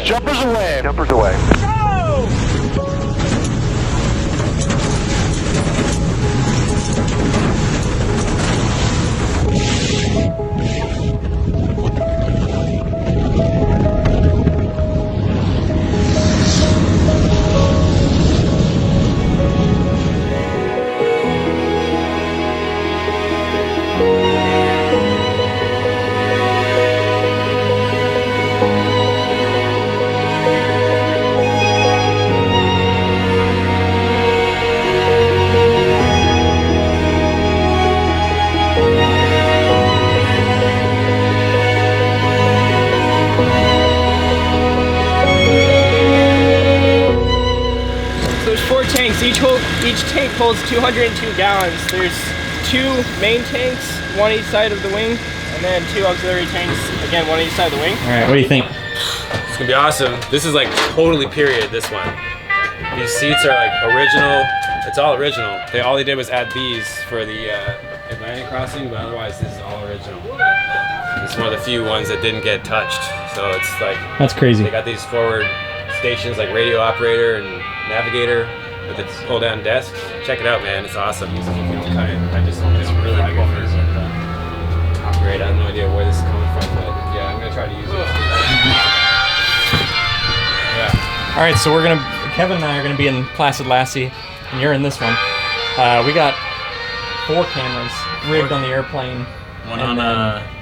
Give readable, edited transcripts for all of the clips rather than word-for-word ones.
Jumpers away. Jumpers away. Each tank holds 202 gallons. There's 2 main tanks, one each side of the wing, and then 2 auxiliary tanks, again, one each side of the wing. All right, what do you think? It's gonna be awesome. This is like totally period, this one. These seats are like original. It's all original. All they did was add these for the Atlantic crossing, but otherwise this is all original. It's one of the few ones that didn't get touched. So it's like, that's crazy. They got these forward stations like radio operator and navigator with its pull down desk. Check it out, man. It's awesome. It's really cool. It's really cool. Great. I have no idea where this is coming from, but yeah, I'm gonna try to use it. Yeah. All right, so Kevin and I are gonna be in Placid Lassie, and you're in this one. We got 4 cameras rigged on the airplane.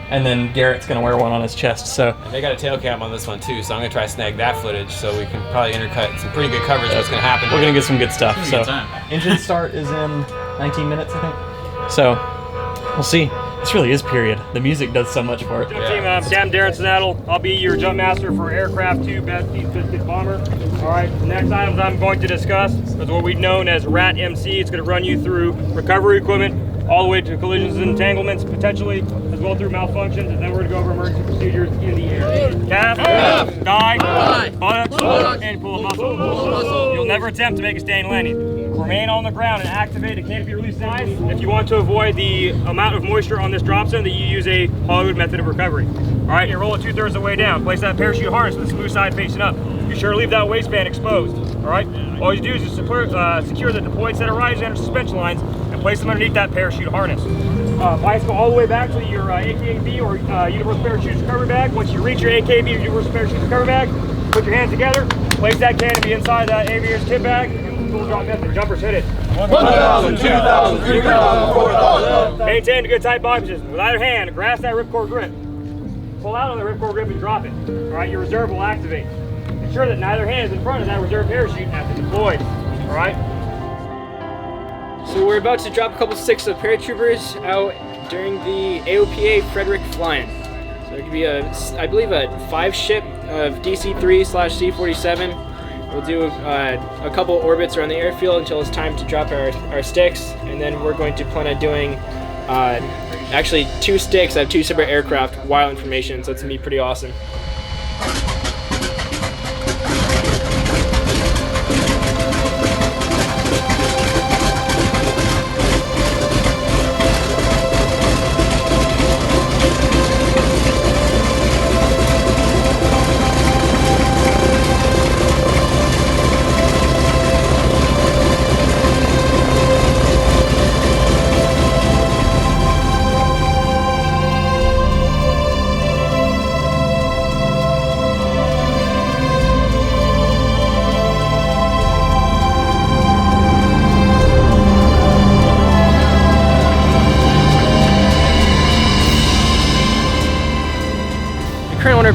And then Garrett's gonna wear one on his chest. So and they got a tail cam on this one too, so I'm gonna try to snag that footage so we can probably intercut some pretty good coverage of what's gonna happen. We're gonna get some good stuff. So engine start is in 19 minutes, I think. So we'll see. This really is period. The music does so much for it. Jump team, I'm Darren Cinatl. I'll be your Jumpmaster for Aircraft 2 Best East Biscuit Bomber. All right, the next items I'm going to discuss is what we've known as RAT MC. It's going to run you through recovery equipment, all the way to collisions and entanglements, potentially, as well through malfunctions, and then we're going to go over emergency procedures in the air. Calf, guide, buttocks, and pull a muscle. You'll never attempt to make a stand landing. Remain on the ground and activate a canopy release device if you want to avoid the amount of moisture on this drop zone that you use a Hollywood method of recovery. All right, you roll it 2/3 of the way down. Place that parachute harness with the smooth side facing up. Be sure to leave that waistband exposed. All right, all you do is just secure the deployed set of risers and suspension lines and place them underneath that parachute harness. Bicycle all the way back to your AKB or Universal Parachute Recovery bag. Once you reach your AKB or Universal Parachute Recovery bag, put your hands together, place that canopy inside that aviator's kit bag, and full drop method. Jumpers hit it. 1,000, 2,000, 3,000, 4,000. Maintain a good tight body position. With either hand, grasp that ripcord grip. Pull out on the ripcord grip and drop it. All right, your reserve will activate. Ensure that neither hand is in front of that reserve parachute after deployed. All right. So we're about to drop a couple sticks of paratroopers out during the AOPA Frederick flying. So it could be I believe a 5-ship of DC-3/C-47. We'll do a couple orbits around the airfield until it's time to drop our sticks, and then we're going to plan on doing actually 2 sticks of 2 separate aircraft while in formation, so it's going to be pretty awesome.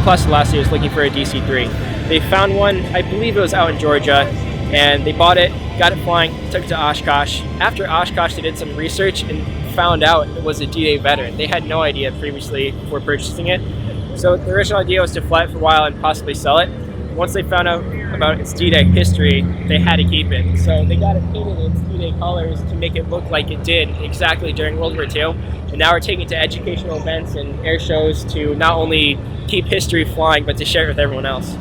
Plus last year was looking for a DC-3. They found one, I believe it was out in Georgia, and they bought it, got it flying, took it to Oshkosh. After Oshkosh, they did some research and found out it was a D-Day veteran. They had no idea previously before purchasing it. So the original idea was to fly it for a while and possibly sell it. Once they found out about its D-Day history, they had to keep it. So they got it painted in its D-Day colors to make it look like it did exactly during World War II. And now we're taking it to educational events and air shows to not only keep history flying, but to share it with everyone else.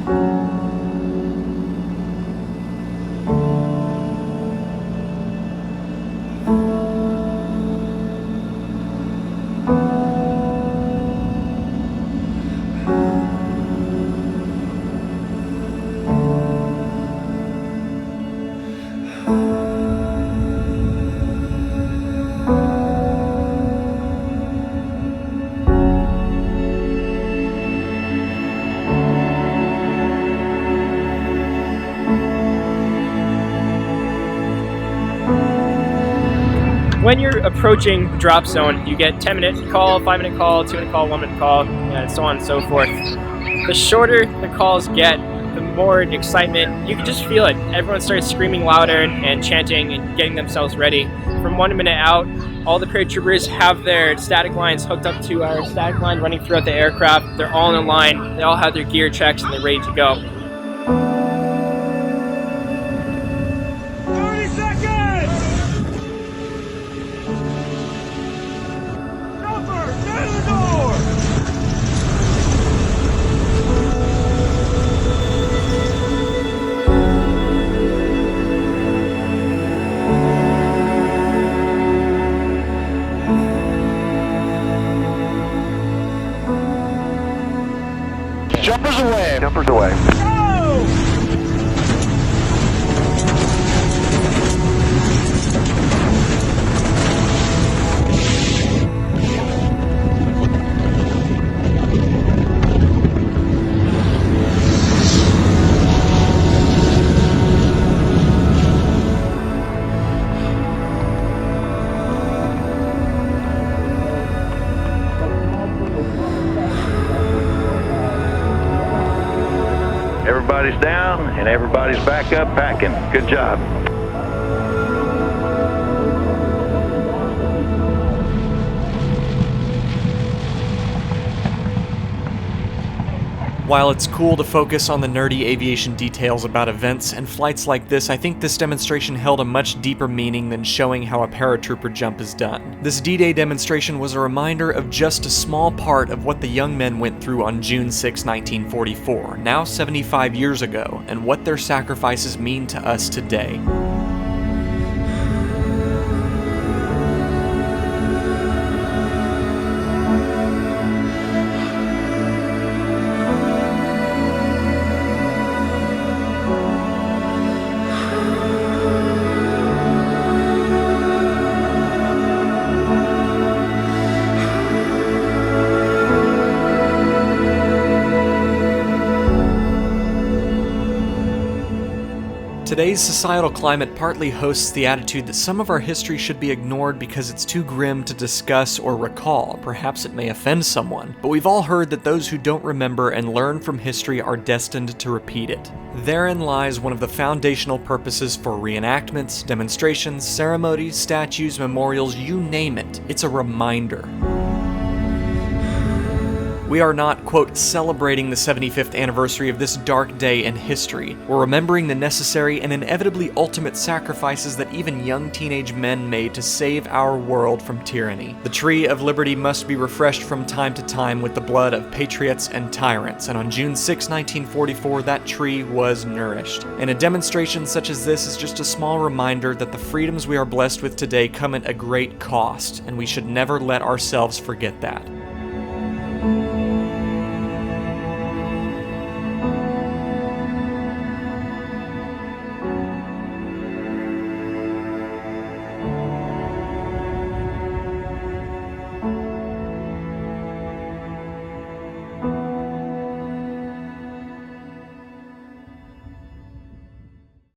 When you're approaching the drop zone, you get 10-minute call, 5-minute call, 2-minute call, 1-minute call, and so on and so forth. The shorter the calls get, the more excitement. You can just feel it. Everyone starts screaming louder and chanting and getting themselves ready. From 1 minute out, all the paratroopers have their static lines hooked up to our static line running throughout the aircraft. They're all in a line. They all have their gear checks and they're ready to go. 30 seconds! Jumper, get in the door! Jumpers away. Jumpers away. Go! Everybody's down and everybody's back up packing. Good job. While it's cool to focus on the nerdy aviation details about events and flights like this, I think this demonstration held a much deeper meaning than showing how a paratrooper jump is done. This D-Day demonstration was a reminder of just a small part of what the young men went through on June 6, 1944, now 75 years ago, and what their sacrifices mean to us today. Today's societal climate partly hosts the attitude that some of our history should be ignored because it's too grim to discuss or recall. Perhaps it may offend someone, but we've all heard that those who don't remember and learn from history are destined to repeat it. Therein lies one of the foundational purposes for reenactments, demonstrations, ceremonies, statues, memorials, you name it. It's a reminder. We are not, quote, celebrating the 75th anniversary of this dark day in history. We're remembering the necessary and inevitably ultimate sacrifices that even young teenage men made to save our world from tyranny. The tree of liberty must be refreshed from time to time with the blood of patriots and tyrants, and on June 6, 1944, that tree was nourished. And a demonstration such as this is just a small reminder that the freedoms we are blessed with today come at a great cost, and we should never let ourselves forget that.